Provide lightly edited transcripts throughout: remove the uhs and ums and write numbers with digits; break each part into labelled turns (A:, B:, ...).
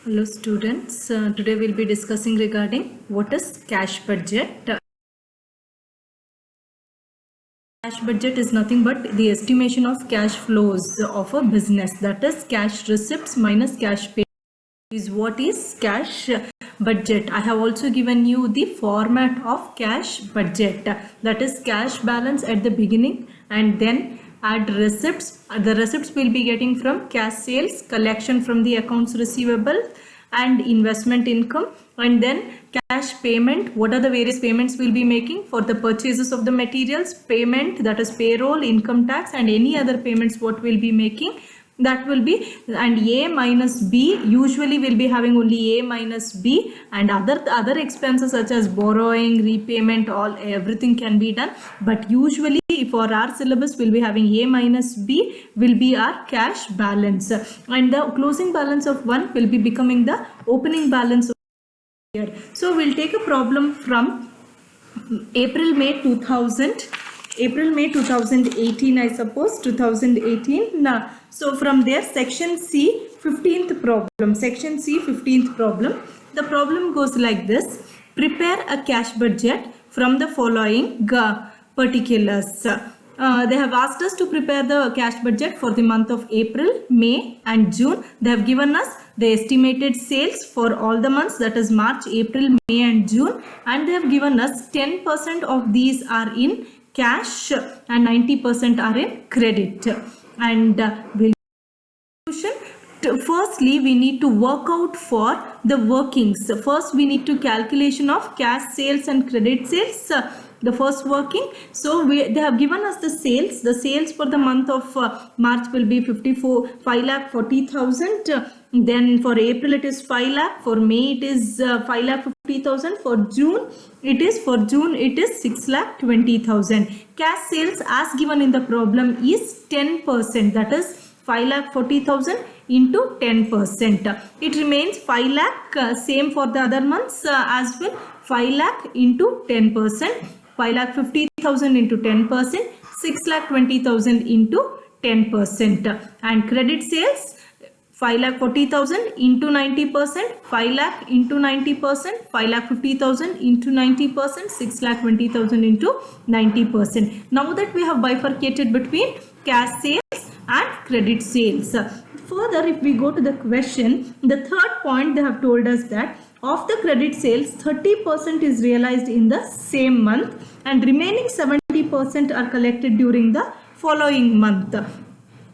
A: Hello students, today we'll be discussing regarding what is cash budget. Cash budget is nothing but the estimation of cash flows of a business, that is cash receipts minus cash paid is what is cash budget. I have also given you the format of cash budget, that is cash balance at the beginning and then add receipts. The receipts will be getting from cash sales, collection from the accounts receivable and investment income, and then cash payment. What are the various payments we'll be making for the purchases of the materials, payment, that is payroll, income tax and any other payments what we'll be making, that will be, and A minus B. Usually we'll be having only A minus B, and other expenses such as borrowing, repayment, all everything can be done, but usually for our syllabus we'll be having A minus B will be our cash balance, and the closing balance of 1 will be becoming the opening balance here. So we'll take a problem from April-May 2018, I suppose, 2018. Now, so from there, section C, 15th problem. Section C, 15th problem. The problem goes like this. Prepare a cash budget from the following particulars. They have asked us to prepare the cash budget for the month of April, May and June. They have given us the estimated sales for all the months, that is March, April, May and June, and they have given us 10% of these are in cash and 90% are in credit. And firstly we need to work out for the workings. First we need to calculation of cash sales and credit sales, the first working. So they have given us the sales for the month of March will be 5,40,000. Then for April it is 5 lakh, for May it is 5,50,000, for June it is 6,20,000. Cash sales as given in the problem is 10%, that is 5,40,000 into 10%. It remains 5 lakh, same for the other months as well, 5 lakh into 10%, 5,50,000 into 10%, 6,20,000 into 10%. And credit sales 5,40,000 into 90%, 5 lakh into 90%, 5,50,000 into 90%, 6,20,000 into 90%. Now that we have bifurcated between cash sales and credit sales. Further, if we go to the question, the third point they have told us that of the credit sales, 30% is realized in the same month and remaining 70% are collected during the following month.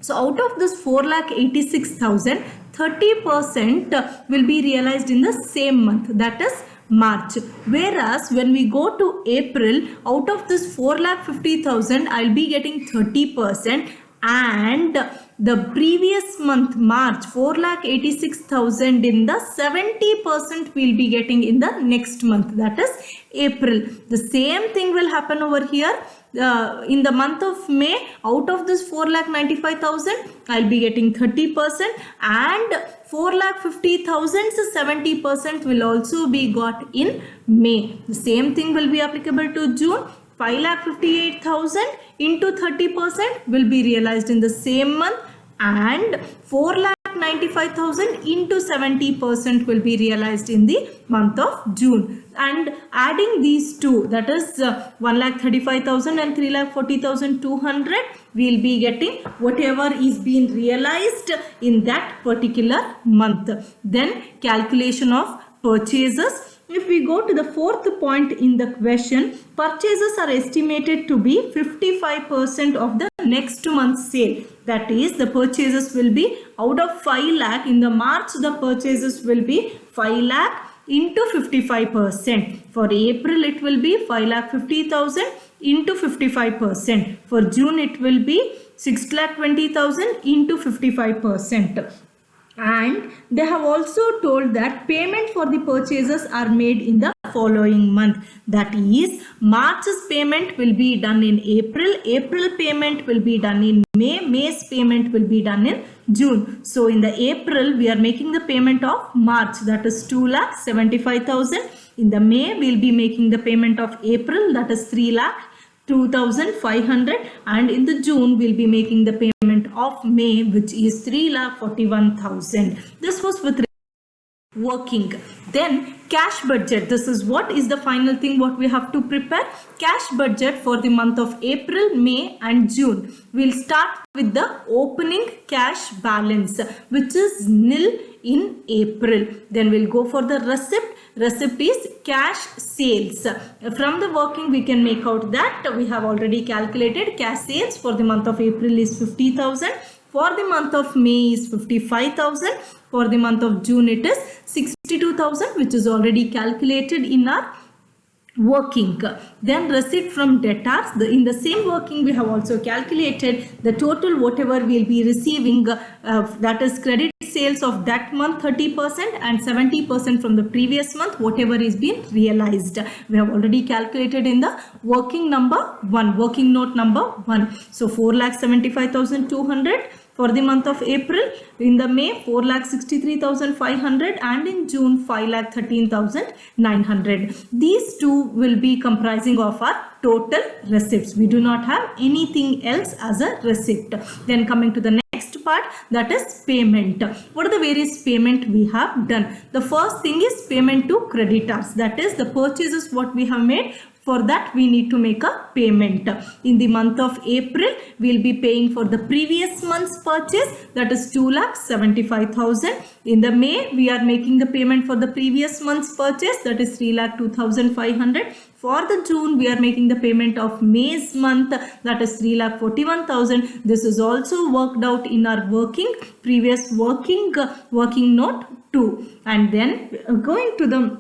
A: So out of this 4,86,000, 30% will be realized in the same month, that is March. Whereas when we go to April, out of this 4,50,000, I'll be getting 30%, and the previous month March 4,86,000 in the 70% we'll be getting in the next month, that is April. The same thing will happen over here. In the month of May, out of this 4,95,000, I'll be getting 30%, and 4,50,000, so 70% will also be got in May. The same thing will be applicable to June. 5,58,000 into 30% will be realized in the same month, and 4,95,000 into 70% will be realized in the month of June. And adding these two, that is 1,35,000 and 3,40,200, we will be getting whatever is being realized in that particular month. Then calculation of purchases. If we go to the fourth point in the question, purchases are estimated to be 55% of the next month's sale. That is, the purchases will be out of 5 lakh. In the March, the purchases will be 5 lakh into 55%. For April, it will be 5,50,000 into 55%. For June, it will be 6,20,000 into 55%. And they have also told that payment for the purchases are made in the following month. That is, March's payment will be done in April, April payment will be done in May, May's payment will be done in June. So in the April, we are making the payment of March, that is 2,75,000. In the May, we will be making the payment of April, that is 3,02,500, and in the June we'll be making the payment of May, which is 3,41,000. This was with working. Then cash budget, this is what is the final thing what we have to prepare. Cash budget for the month of April, May and June. We'll start with the opening cash balance, which is nil in April. Then we'll go for the receipt. Receipt is cash sales. From the working we can make out that we have already calculated cash sales for the month of April is 50,000. For the month of May is 55,000. For the month of June it is 62,000, which is already calculated in our working. Then receipt from debtors, in the same working we have also calculated the total whatever we'll be receiving, that is credit sales of that month 30% and 70% from the previous month whatever is being realized. We have already calculated in the working number 1, working note number 1. So 4,75,200 for the month of April. In the May 4,63,500 and in June 5,13,900. These two will be comprising of our total receipts. We do not have anything else as a receipt. Then coming to the next part, that is payment. What are the various payment we have done? The first thing is payment to creditors, that is the purchases what we have made. For that we need to make a payment. In the month of April we will be paying for the previous month's purchase, that is 2,75,000. In the May we are making the payment for the previous month's purchase, that is 3,02,500. For the June we are making the payment of May's month, that is 3,41,000. This is also worked out in our previous working note 2. And then going to the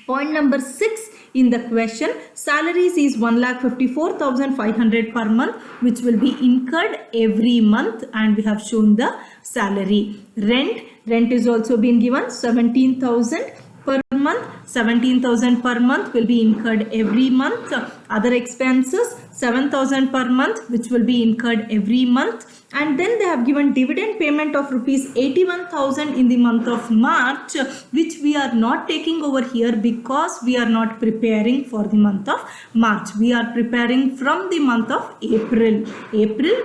A: point number 6 in the question, salaries is 1,54,500 per month, which will be incurred every month, and we have shown the salary. Rent is also been given 17,000 per month. 17,000 per month will be incurred every month. Other expenses 7,000 per month, which will be incurred every month. And then they have given dividend payment of rupees 81,000 in the month of March, which we are not taking over here because we are not preparing for the month of March. We are preparing from the month of April,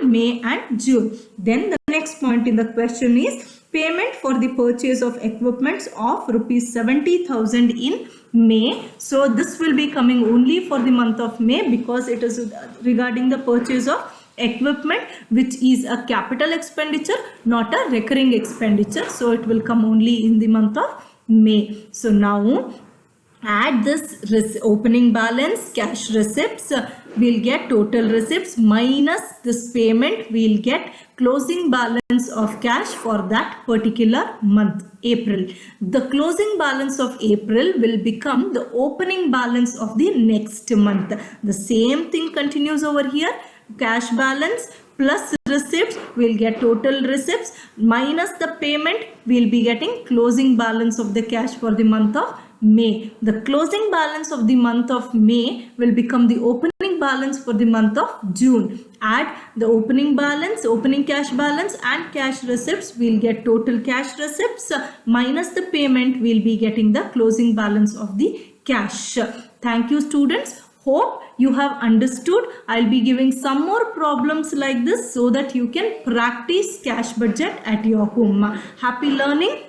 A: May and June. Then the next point in the question is payment for the purchase of equipments of rupees 70,000 in May. So this will be coming only for the month of May because it is regarding the purchase of equipment, which is a capital expenditure, not a recurring expenditure. So it will come only in the month of May. So now add this opening balance, cash receipts, we'll get total receipts minus this payment, we'll get closing balance of cash for that particular month, April. The closing balance of April will become the opening balance of the next month. The same thing continues over here. Cash balance plus receipts, we'll get total receipts minus the payment, we'll be getting closing balance of the cash for the month of May. The closing balance of the month of May will become the opening balance for the month of June. Add the opening balance, opening cash balance and cash receipts, we'll get total cash receipts minus the payment, we'll be getting the closing balance of the cash. Thank you students. Hope you have understood. I'll be giving some more problems like this so that you can practice cash budget at your home. Happy learning.